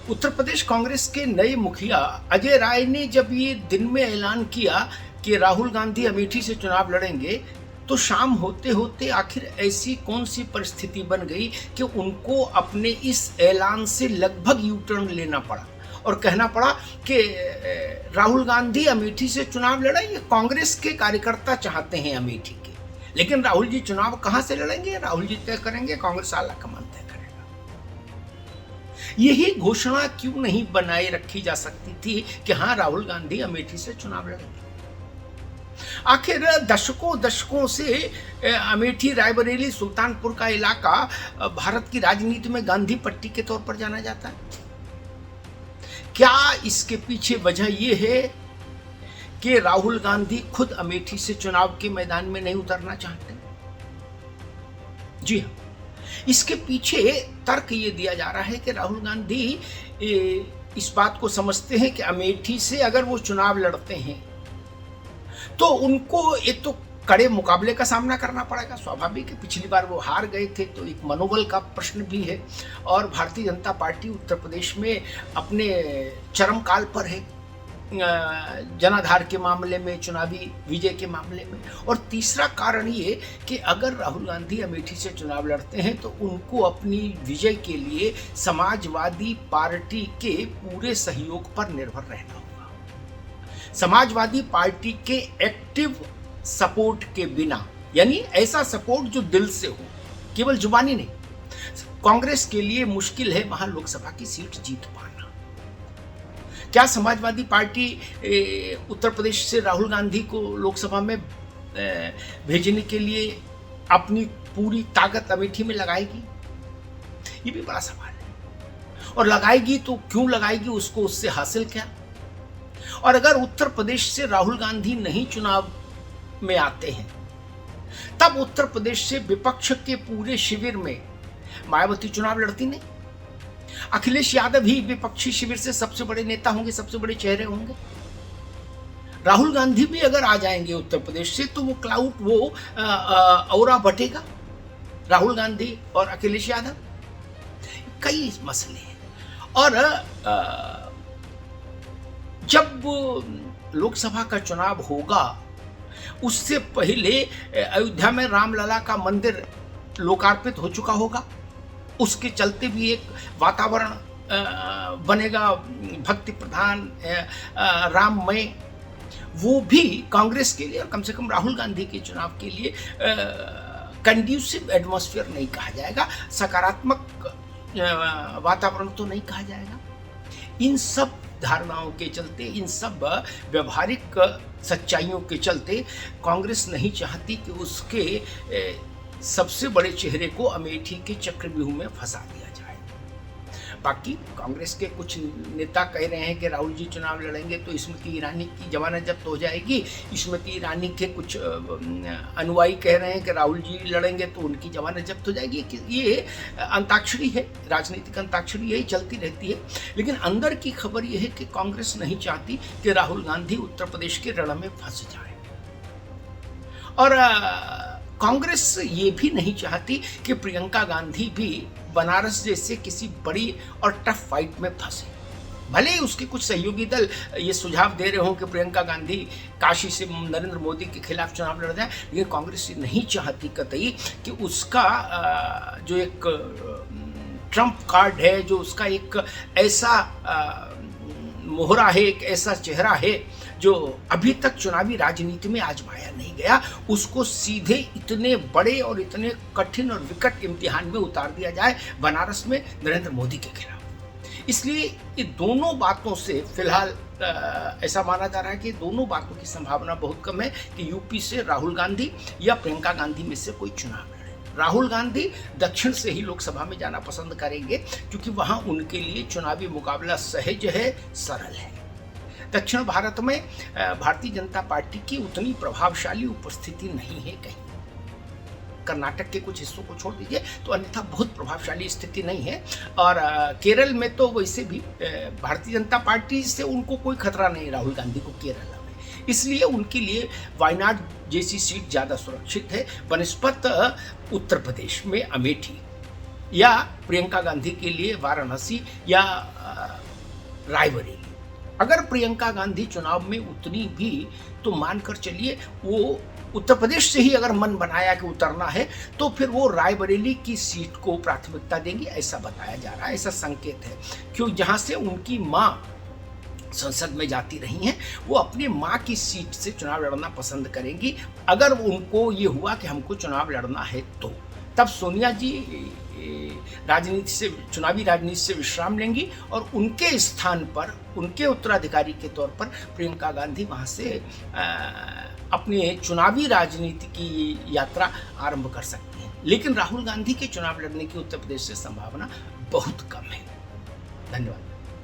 उत्तर प्रदेश कांग्रेस के नए मुखिया अजय राय ने जब ये दिन में ऐलान किया कि राहुल गांधी अमेठी से चुनाव लड़ेंगे, तो शाम होते होते आखिर ऐसी कौन सी परिस्थिति बन गई कि उनको अपने इस ऐलान से लगभग यू टर्न लेना पड़ा और कहना पड़ा कि राहुल गांधी अमेठी से चुनाव लड़ेंगे। कांग्रेस के कार्यकर्ता चाहते हैं अमेठी के, लेकिन राहुल जी चुनाव कहां से लड़ेंगे? राहुल जी तय करेंगे, कांग्रेस आलाकमान तय करेगा। यही घोषणा क्यों नहीं बनाए रखी जा सकती थी कि हाँ, राहुल गांधी अमेठी से चुनाव लड़ेंगे? आखिर दशकों से अमेठी, रायबरेली, सुल्तानपुर का इलाका भारत की राजनीति में गांधी पट्टी के तौर पर जाना जाता है। क्या इसके पीछे वजह यह है कि राहुल गांधी खुद अमेठी से चुनाव के मैदान में नहीं उतरना चाहते? जी हाँ, इसके पीछे तर्क ये दिया जा रहा है कि राहुल गांधी इस बात को समझते हैं कि अमेठी से अगर वो चुनाव लड़ते हैं तो उनको एक तो कड़े मुकाबले का सामना करना पड़ेगा। स्वाभाविक है, पिछली बार वो हार गए थे, तो एक मनोबल का प्रश्न भी है। और भारतीय जनता पार्टी उत्तर प्रदेश में अपने चरम काल पर है, जनाधार के मामले में, चुनावी विजय के मामले में। और तीसरा कारण ये कि अगर राहुल गांधी अमेठी से चुनाव लड़ते हैं तो उनको अपनी विजय के लिए समाजवादी पार्टी के पूरे सहयोग पर निर्भर रहना होगा। समाजवादी पार्टी के एक्टिव सपोर्ट के बिना, यानी ऐसा सपोर्ट जो दिल से हो, केवल जुबानी नहीं, कांग्रेस के लिए मुश्किल है वहां लोकसभा की सीट जीत पाना। क्या समाजवादी पार्टी उत्तर प्रदेश से राहुल गांधी को लोकसभा में भेजने के लिए अपनी पूरी ताकत अमेठी में लगाएगी? ये भी बड़ा सवाल है। और लगाएगी तो क्यों लगाएगी? उसको उससे हासिल क्या? और अगर उत्तर प्रदेश से राहुल गांधी नहीं चुनाव में आते हैं, तब उत्तर प्रदेश से विपक्ष के पूरे शिविर में मायावती चुनाव लड़ती नहीं। अखिलेश यादव ही विपक्षी शिविर से सबसे बड़े नेता होंगे, सबसे बड़े चेहरे होंगे। राहुल गांधी भी अगर आ जाएंगे उत्तर प्रदेश से तो वो क्लाउड, वो औरा बटेगा, राहुल गांधी और अखिलेश यादव। कई मसले हैं। और जब लोकसभा का चुनाव होगा, उससे पहले अयोध्या में रामलला का मंदिर लोकार्पित हो चुका होगा। उसके चलते भी एक वातावरण बनेगा भक्ति प्रधान, राममय। वो भी कांग्रेस के लिए और कम से कम राहुल गांधी के चुनाव के लिए कंड्यूसिव एटमॉस्फेयर नहीं कहा जाएगा, सकारात्मक वातावरण तो नहीं कहा जाएगा। इन सब धारणाओं के चलते, इन सब व्यवहारिक सच्चाइयों के चलते कांग्रेस नहीं चाहती कि उसके सबसे बड़े चेहरे को अमेठी के चक्रव्यूह में फंसा दिया जाए। बाकी कांग्रेस के कुछ नेता कह रहे हैं कि राहुल जी चुनाव लड़ेंगे तो स्मृति ईरानी की जमानत जब्त हो जाएगी। स्मृति ईरानी के कुछ अनुयायी कह रहे हैं कि राहुल जी लड़ेंगे तो उनकी जमानत जब्त हो जाएगी। ये अंताक्षरी है, राजनीतिक अंताक्षरी यही चलती रहती है। लेकिन अंदर की खबर यह है कि कांग्रेस नहीं चाहती कि राहुल गांधी उत्तर प्रदेश के रण में फंस जाए। और कांग्रेस ये भी नहीं चाहती कि प्रियंका गांधी भी बनारस जैसे किसी बड़ी और टफ फाइट में फंसे। भले ही उसके कुछ सहयोगी दल ये सुझाव दे रहे हों कि प्रियंका गांधी काशी से नरेंद्र मोदी के खिलाफ चुनाव लड़ जाए, लेकिन कांग्रेस ये नहीं चाहती कतई कि उसका जो एक ट्रम्प कार्ड है, जो उसका एक ऐसा मोहरा है, एक ऐसा चेहरा है जो अभी तक चुनावी राजनीति में आजमाया नहीं गया, उसको सीधे इतने बड़े और इतने कठिन और विकट इम्तिहान में उतार दिया जाए बनारस में नरेंद्र मोदी के खिलाफ। इसलिए ये दोनों बातों से फिलहाल ऐसा माना जा रहा है कि दोनों बातों की संभावना बहुत कम है कि यूपी से राहुल गांधी या प्रियंका गांधी में से कोई चुनाव लड़े। राहुल गांधी दक्षिण से ही लोकसभा में जाना पसंद करेंगे, क्योंकि वहां उनके लिए चुनावी मुकाबला सहज है, सरल है। दक्षिण भारत में भारतीय जनता पार्टी की उतनी प्रभावशाली उपस्थिति नहीं है कहीं। कर्नाटक के कुछ हिस्सों को छोड़ दीजिए तो अन्यथा बहुत प्रभावशाली स्थिति नहीं है। और केरल में तो वैसे भी भारतीय जनता पार्टी से उनको कोई खतरा नहीं, राहुल गांधी को केरल में, इसलिए उनके लिए वायनाड जैसी सीट ज़्यादा सुरक्षित है बनस्पत उत्तर प्रदेश में अमेठी, या प्रियंका गांधी के लिए वाराणसी या रायबरेली। अगर प्रियंका गांधी चुनाव में उतनी भी तो मानकर चलिए वो उत्तर प्रदेश से ही अगर मन बनाया कि उतरना है तो फिर वो रायबरेली की सीट को प्राथमिकता देंगी, ऐसा बताया जा रहा है, ऐसा संकेत है। क्यों, जहां से उनकी मां संसद में जाती रही हैं, वो अपनी मां की सीट से चुनाव लड़ना पसंद करेंगी। अगर उनको ये हुआ कि हमको चुनाव लड़ना है तो तब सोनिया जी राजनीति से, चुनावी राजनीति से विश्राम लेंगी और उनके स्थान पर, उनके उत्तराधिकारी के तौर पर प्रियंका गांधी वहां से अपनी चुनावी राजनीति की यात्रा आरंभ कर सकती हैं। लेकिन राहुल गांधी के चुनाव लड़ने की उत्तर प्रदेश से संभावना बहुत कम है। धन्यवाद।